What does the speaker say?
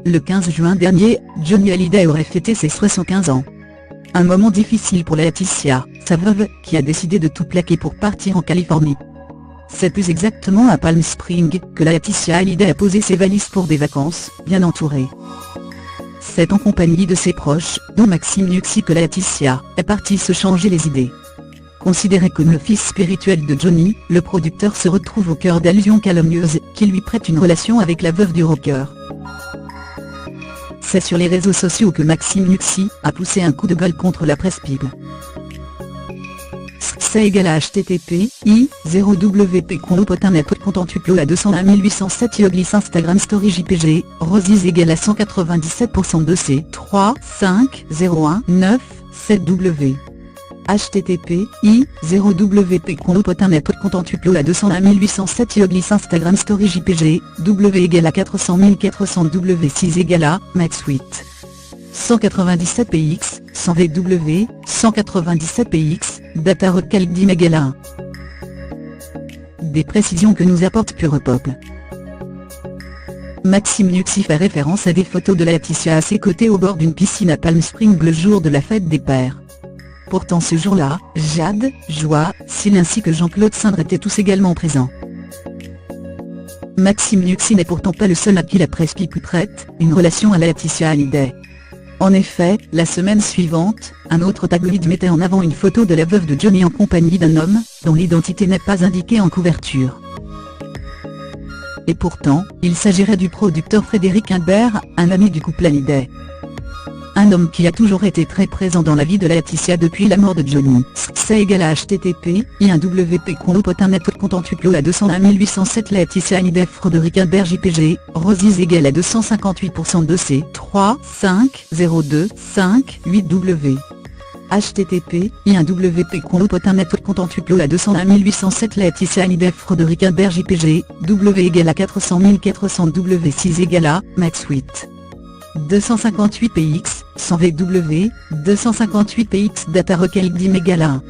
le 15 juin dernier, Johnny Hallyday aurait fêté ses 75 ans. Un moment difficile pour Laetitia, sa veuve, qui a décidé de tout plaquer pour partir en Californie. C'est plus exactement à Palm Springs que Laetitia Hallyday a posé ses valises pour des vacances, bien entourée. C'est en compagnie de ses proches, dont Maxime Nuxi, que Laetitia est partie se changer les idées. Considéré comme le fils spirituel de Johnny, le producteur se retrouve au cœur d'allusions calomnieuses qui lui prêtent une relation avec la veuve du rocker. C'est sur les réseaux sociaux que Maxime Nuxi a poussé un coup de gueule contre la presse People. C'est égal à http://0wp://content à 201 807 glisse Instagram Story JPG, Rosies égale à 197% de C 3 5 01 9 7W. http://0wp://content à 201 807 glisse Instagram Story JPG, W égale à 400 400 W6 égale à Max 8. 197px, 100vw, 197px, data recalque dim égale à 1. Des précisions que nous apporte Pure Pop. Maxime Nuxi fait référence à des photos de Laetitia à ses côtés au bord d'une piscine à Palm Springs le jour de la fête des pères. Pourtant ce jour-là, Jade, Joie, Syl ainsi que Jean-Claude Sindre étaient tous également présents. Maxime Nuxi n'est pourtant pas le seul à qui la presse People prête une relation à Laetitia Hallyday. En effet, la semaine suivante, un autre tabloïd mettait en avant une photo de la veuve de Johnny en compagnie d'un homme, dont l'identité n'est pas indiquée en couverture. Et pourtant, il s'agirait du producteur Frédéric Imbert, un ami du couple Hallyday. Un homme qui a toujours été très présent dans la vie de Laetitia depuis la mort de Johnny. C'est égal à http://wp://content à 201 807 Laetitia Hallyday Frédéric Imbert JPG, Rosies égale à 258% de C 3 5 02 5 8W. http://wp://content à 201 807 Laetitia Hallyday Frédéric Imbert JPG, W égale à 400 400 W6 égale à Max 8. 258px, 100vw, 258px data recalque dim égale à 1.